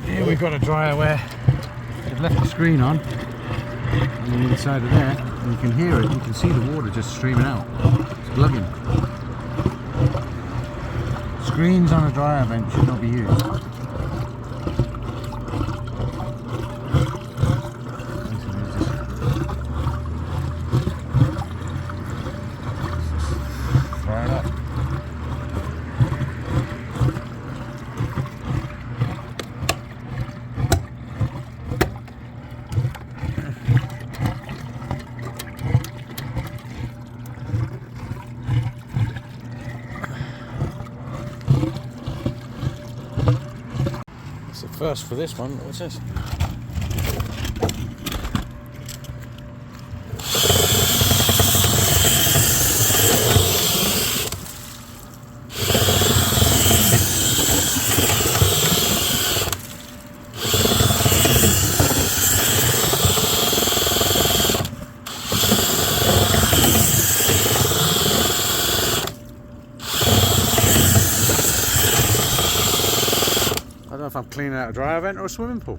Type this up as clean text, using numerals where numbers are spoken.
Here we've got a dryer where they've left the screen on the inside of there, and you can hear it, you can see the water just streaming out. It's glugging. Screens on a dryer vent should not be used. Fire it up. It's the first for this one. What's this? I don't know if I'm cleaning out a dryer vent or a swimming pool.